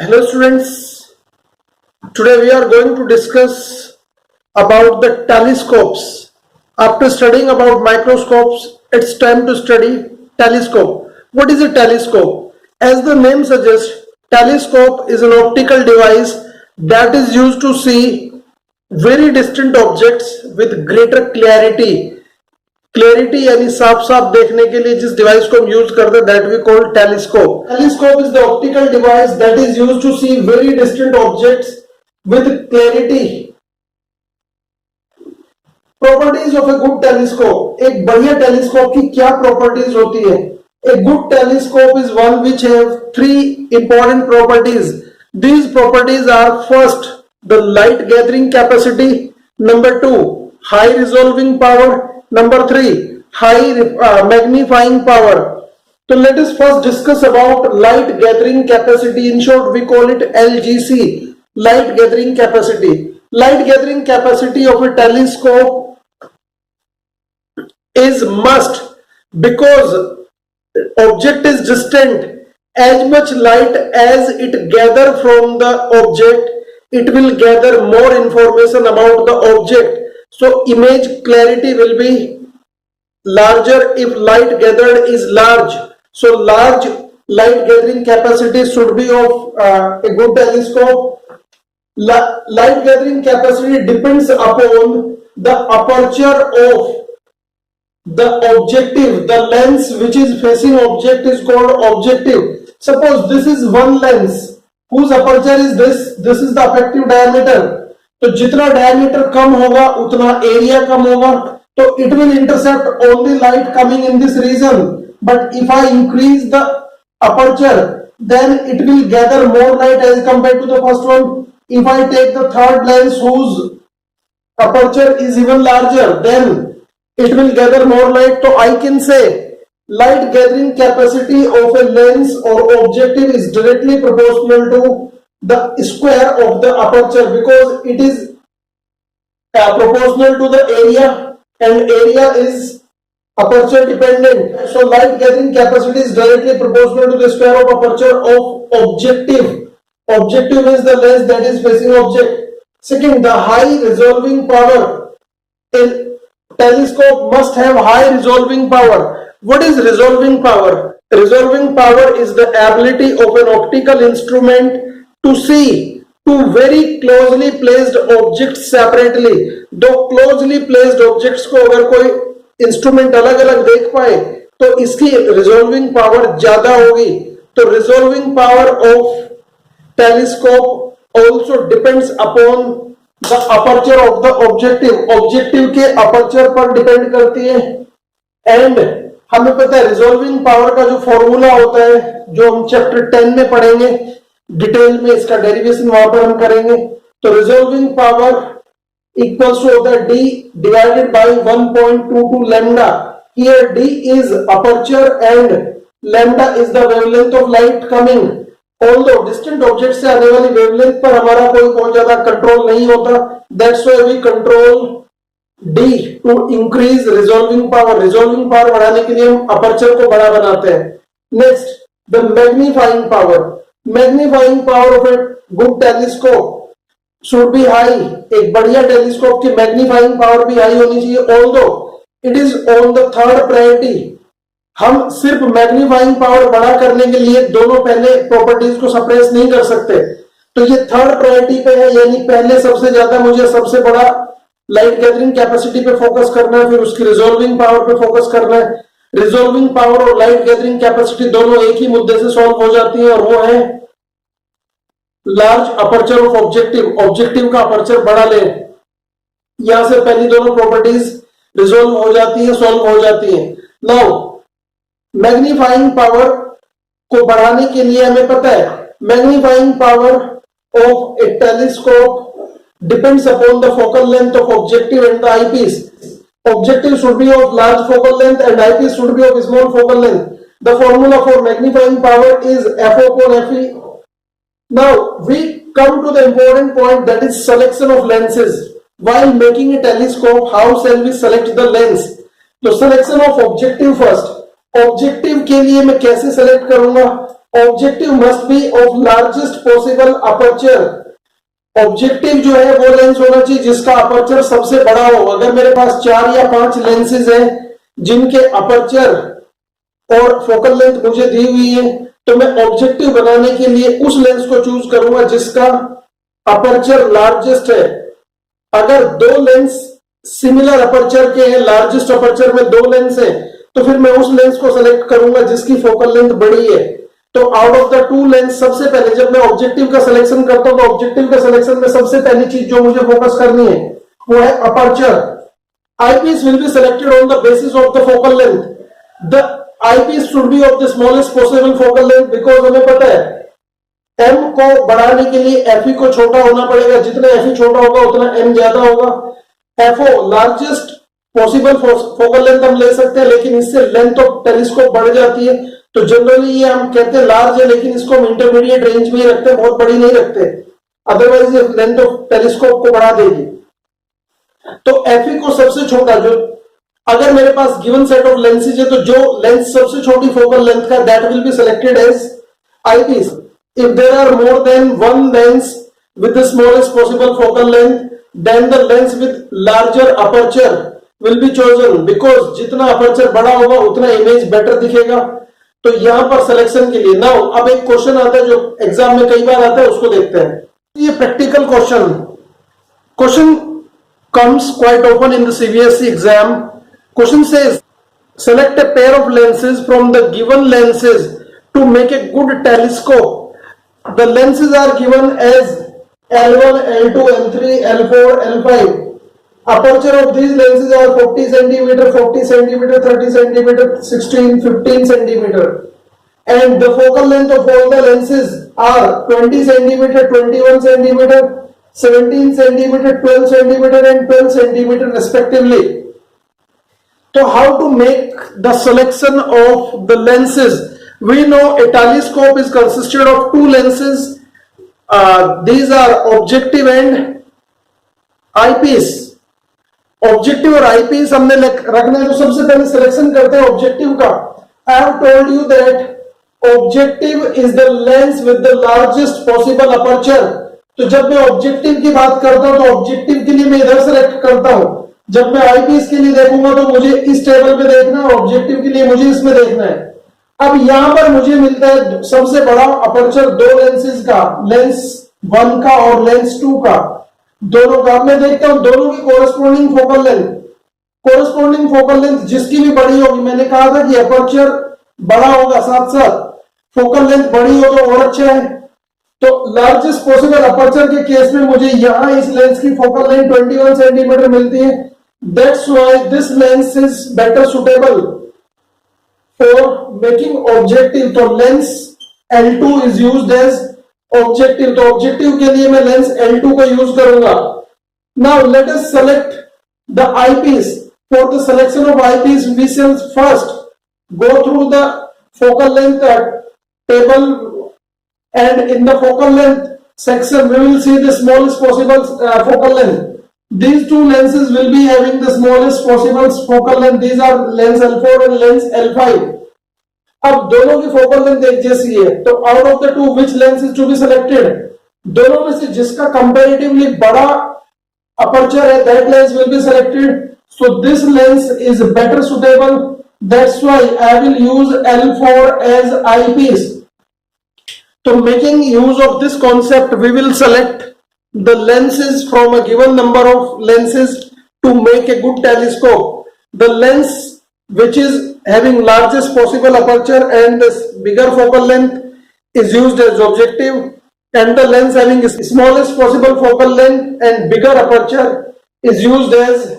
Hello students, today we are going to discuss about the telescopes. After studying about microscopes, it's time to study telescope. What is a telescope? As the name suggests, telescope is an optical device that is used to see very distant objects with greater clarity. Clarity यानी साफ साफ देखने के लिए जिस device को हम use करते हैं that we call telescope. Telescope is the optical device that is used to see very distant objects with clarity. Properties of a good telescope. एक बढ़िया टेलीस्कोप की क्या प्रॉपर्टीज होती है? A good telescope is one which have three important properties. These properties are first the light gathering capacity, number two high resolving power, number 3 high magnifying power. So let us first discuss about light gathering capacity. In short we call it LGC, light gathering capacity. Light gathering capacity of a telescope is must because object is distant. As much light as it gather from the object, it will gather more information about the object. So image clarity will be larger if light gathered is large. So large light gathering capacity should be of a good telescope. Light gathering capacity depends upon the aperture of the objective. The lens which is facing object is called objective. Suppose this is one lens whose aperture is this. This is the effective diameter. तो जितना diameter कम होगा उतना area कम होगा. तो it will intercept only light coming in this region. But if I increase the aperture then it will gather more light as compare to the first one. If I take the third lens whose aperture is even larger then it will gather more light. तो I can say light gathering capacity of a lens or objective is directly proportional to the square of the aperture because it is proportional to the area and area is aperture dependent. So light gathering capacity is directly proportional to the square of aperture of objective. Objective is the lens that is facing object. Second, the high resolving power. A telescope must have high resolving power. What is resolving power? Resolving power is the ability of an optical instrument to see two very closely placed objects separately. दो closely placed objects को अगर कोई instrument अलग अलग देख पाए तो इसकी resolving power ज्यादा होगी. तो resolving power of telescope also depends upon the aperture of the objective. Objective के aperture पर depend करती है. And हमें पता है रिजॉल्विंग पावर का जो फॉर्मूला होता है जो हम चैप्टर 10 में पढ़ेंगे डिटेल में, इसका डेरिवेशन वहां पर हम करेंगे. तो रिजॉल्विंग पावर इक्वल्स टू होता है d divided by 1.22 lambda. Here d is aperture and lambda is the wavelength of light coming. Although distant object से आने वाली वेवलेंथ पर हमारा कोई बहुत ज्यादा कंट्रोल नहीं होता. That's why we control D to increase resolving power. Resolving power बढ़ाने के लिए हम अपर्चर को बड़ा बनाते हैं. Next, the magnifying power. Magnifying power of a good telescope should be high. एक बढ़िया टेलीस्कोप की मैग्नीफाइंग पावर भी हाई होनी चाहिए. Although it is on the third priority. हम सिर्फ मैग्नीफाइंग पावर बड़ा करने के लिए दोनों पहले प्रॉपर्टीज को सप्रेस नहीं कर सकते. तो ये थर्ड प्रायोरिटी पे है, यानी पहले सबसे ज्यादा मुझे सबसे बड़ा लाइट गैदरिंग कैपेसिटी पे फोकस करना है, फिर उसकी रिजॉल्विंग पावर पे फोकस करना है. रिजॉल्विंग पावर और लाइट गैदरिंग कैपेसिटी दोनों एक ही मुद्दे से सॉल्व हो जाती है और वो है large aperture of objective. Objective का अपर्चर बड़ा ले, यहां से पहली दोनों प्रॉपर्टीज रिजॉल्व हो जाती है, सॉल्व हो जाती है. नाउ मैग्नीफाइंग पावर को बढ़ाने के लिए हमें पता है magnifying power of A telescope depends upon the focal length of objective and the eyepiece. Objective should be of large focal length and eyepiece should be of small focal length. The formula for magnifying power is F upon Fe. Now we come to the important point, that is selection of lenses. While making a telescope, how shall we select the lens? तो selection of objective first. Objective के लिए मैं कैसे select करूंगा? Objective must be of largest possible aperture. Objective जो है वो lens होना चाहिए जिसका अपर्चर सबसे बड़ा हो। अगर मेरे पास 4 या 5 लेंसेज हैं जिनके अपर्चर और फोकल लेंथ मुझे दी हुई है, तो मैं ऑब्जेक्टिव बनाने के लिए उस लेंस को चूज करूंगा जिसका अपर्चर लार्जेस्ट है। अगर 2 लेंस सिमिलर अपर्चर के हैं, लार्जेस्ट अपर्चर में 2 लेंस है, तो फिर मैं उस लेंस को सेलेक्ट करूंगा जिसकी फोकल लेंथ बड़ी है। तो आउट ऑफ द 2 लेंस सबसे पहले जब मैं ऑब्जेक्टिव का सिलेक्शन करता हूं तो ऑब्जेक्टिव के सिलेक्शन में सबसे पहली चीज जो मुझे फोकस करनी है वो है aperture. eyepiece will be selected on the basis of the focal length. The eyepiece should be of the smallest possible focal length because हमें पता है m को बढ़ाने के लिए fe को छोटा होना पड़ेगा। जितना fe छोटा होगा उतना m ज्यादा होगा। fo largest possible focal length हम ले सकते हैं, लेकिन इससे लेंथ ऑफ टेलीस्कोप बढ़ जाती है। तो जनरली ये हम कहते हैं लार्ज है, लेकिन इसको हम इंटरमीडिएट रेंज में ही रखते हैं, बहुत बड़ी नहीं रखते, अदरवाइज ये लेंथ ऑफ टेलीस्कोप को बढ़ा देगी। तो fe को सबसे छोटा, जो अगर मेरे पास गिवन सेट ऑफ लेंसेज है तो जो लेंस सबसे छोटी फोकल लेंथ का that will be selected as eyepiece. If there are more than one lens with the smallest possible focal length, then the lens with larger aperture will be chosen because जितना aperture बड़ा होगा उतना image better दिखेगा। तो यहां पर selection के लिए नाउ अब एक क्वेश्चन आता है जो एग्जाम में कई बार आता है, उसको देखते हैं। ये practical question comes quite often in the CBSE exam. Question says, select a pair of lenses from the given lenses to make a good telescope. The lenses are given as L1, L2, L3, L4, L5. Aperture of these lenses are 40 centimeter, 40 centimeter, 30 centimeter, 16, 15 centimeter. And the focal length of all the lenses are 20 centimeter, 21 centimeter, 17 centimeter, 12 centimeter and 12 centimeter respectively. So how to make the selection of the lenses? We know a telescope is consisted of 2 lenses. These are objective and eyepiece. Objective और eyepiece हमने रखना है, तो सबसे पहले selection करते हैं objective का। I have told you that objective is the lens with the largest possible aperture. तो जब मैं ऑब्जेक्टिव की बात करता हूं तो ऑब्जेक्टिव के लिए मैं इधर सेलेक्ट करता हूं। जब मैं eyepiece के लिए देखूंगा तो मुझे इस टेबल पे देखना है, ऑब्जेक्टिव के लिए मुझे इसमें देखना है। अब यहां पर मुझे मिलता है सबसे बड़ा अपर्चर 2 लेंसेज का, लेंस 1 का और लेंस 2 का, दोनों का। मैं देखता हूं दोनों की कोरस्पोंडिंग फोकल लेंथ जिसकी भी बड़ी होगी, मैंने कहा था कि अपर्चर बड़ा होगा साथ साथ फोकल लेंथ बड़ी हो तो और अच्छा है। तो लार्जेस्ट पॉसिबल अपर्चर के केस में मुझे यहां इस लेंस की फोकल लेंथ 21 सेंटीमीटर मिलती है। That's why this lens is better suitable for making objective. तो lens L2 is used as objective. तो ऑब्जेक्टिव के लिए मैं लेंस L2 का यूज करूंगा। Now let us select the eyepiece. For the selection of eyepiece, we shall first go through the focal length table, and in the focal length section we will see the smallest possible focal length. These 2 lenses will be having the smallest possible focal length. These are lens L4 and lens L5. अब दोनों की focal length एक जैसी है, तो out of the 2 which lens is to be selected? दोनों में से जिसका कंपैरेटिवली बड़ा अपर्चर है that lens will be selected. So this lens is better suitable. That's why I will use L4 as eyepiece. So making use of this concept, we will select the lenses from a given number of lenses to make a good telescope. The lens which is having largest possible aperture and this bigger focal length is used as objective, and the lens having smallest possible focal length and bigger aperture is used as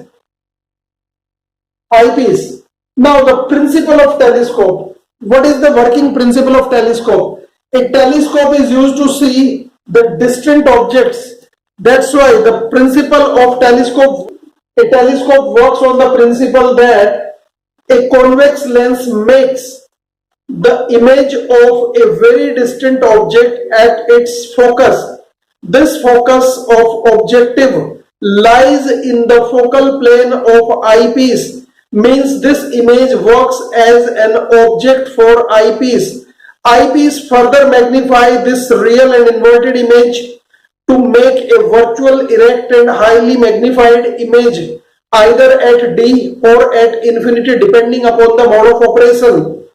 eyepiece. Now the principle of telescope. What is the working principle of telescope? A telescope is used to see the distant objects. That's why the principle of telescope, a telescope works on the principle that a convex lens makes the image of a very distant object at its focus. This focus of objective lies in the focal plane of eyepiece. Means this image works as an object for eyepiece. Eyepiece further magnify this real and inverted image to make a virtual, erect and highly magnified image either at D or at infinity depending upon the mode of operation.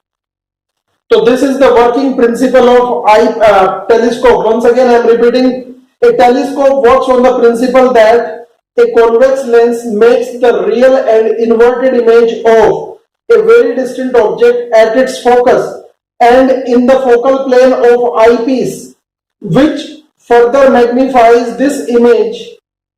So this is the working principle of telescope. Once again I am repeating, a telescope works on the principle that a convex lens makes the real and inverted image of a very distant object at its focus and in the focal plane of eyepiece, which further magnifies this image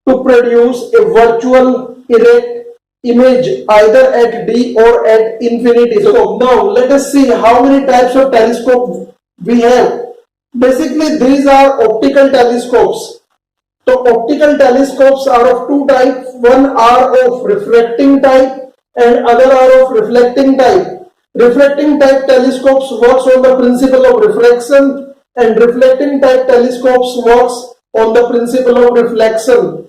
to produce a virtual erect image either at D or at infinity. So now let us see how many types of telescope we have. Basically these are optical telescopes. So optical telescopes are of two types. One are of refracting type and other are of reflecting type. Refracting type telescopes works on the principle of refraction and reflecting type telescopes works on the principle of reflection.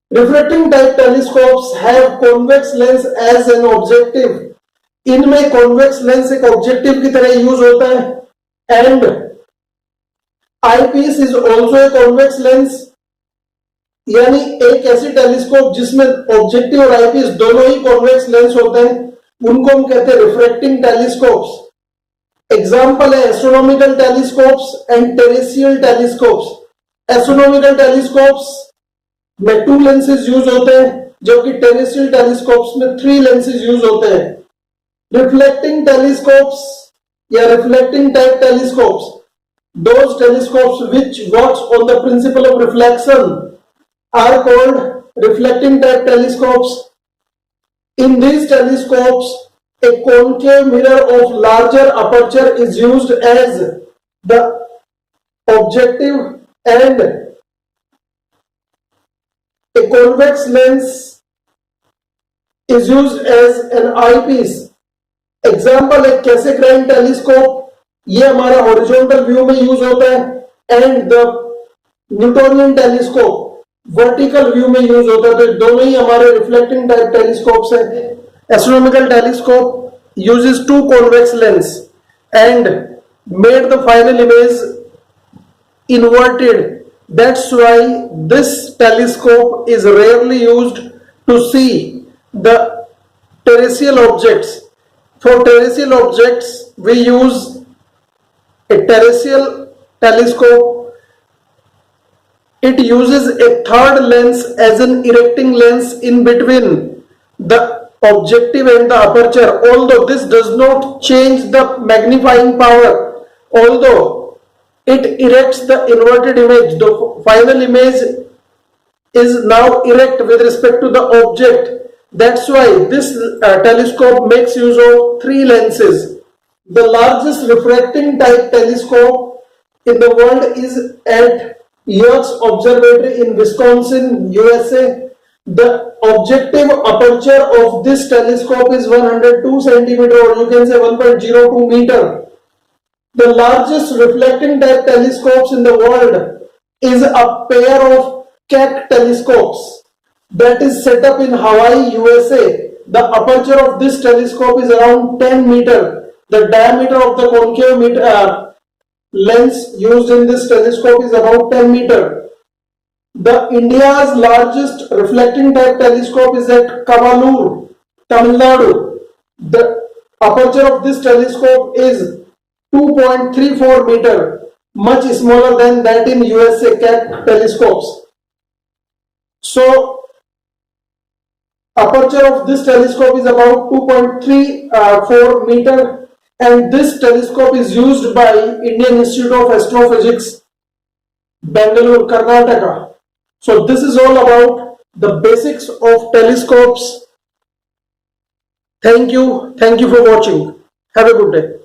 Refracting type telescopes have convex lens as an objective. इनमें convex lens एक objective की तरह use होता है and eyepiece is also a convex lens. यानी एक ऐसी telescope जिसमें ऑब्जेक्टिव और आईपीस दोनों ही कॉन्वेक्स लेंस होते हैं उनको हम कहते हैं रिफ्रैक्टिंग टेलीस्कोप्स. एग्जांपल है astronomical telescopes and terrestrial telescopes. Astronomical telescopes में 2 लेंसेज यूज होते हैं जबकि टेरेस्ट्रियल टेलीस्कोप्स में 3 लेंसेज यूज होते हैं. रिफ्लेक्टिंग टेलीस्कोप्स या reflecting type telescopes, those telescopes which works on the principle of reflection are called reflecting type telescopes. In these telescopes, a concave mirror of larger aperture is used as the objective and a convex lens is used as an eyepiece. Example है कैसेग्राइन telescope, ये हमारा horizontal view में use होता है and the Newtonian telescope vertical view में use होता है. तो दोनों ही हमारे रिफ्लेक्टिंग टाइप टेलीस्कोप्स हैं. Astronomical telescope uses 2 convex lens and made the final image inverted. That's why this telescope is rarely used to see the terrestrial objects. For terrestrial objects we use a terrestrial telescope. It uses a third lens as an erecting lens in between the objective and the aperture. Although this does not change the magnifying power, although it erects the inverted image, the final image is now erect with respect to the object. That's why this telescope makes use of 3 lenses. The largest refracting type telescope in the world is at Yerkes Observatory in Wisconsin, USA. The objective aperture of this telescope is 102 centimeter or you can say 1.02 meter. The largest reflecting type telescopes in the world is a pair of Keck telescopes that is set up in Hawaii, USA. The aperture of this telescope is around 10 meter. The diameter of the concave lens used in this telescope is about 10 meter. The India's largest reflecting type telescope is at Kavalur, Tamil Nadu. The aperture of this telescope is 2.34 meter, much smaller than that in USA Keck telescopes. So aperture of this telescope is about 2.34 meter. And this telescope is used by Indian Institute of Astrophysics, Bangalore, Karnataka. So this is all about the basics of telescopes. Thank you for watching. Have a good day.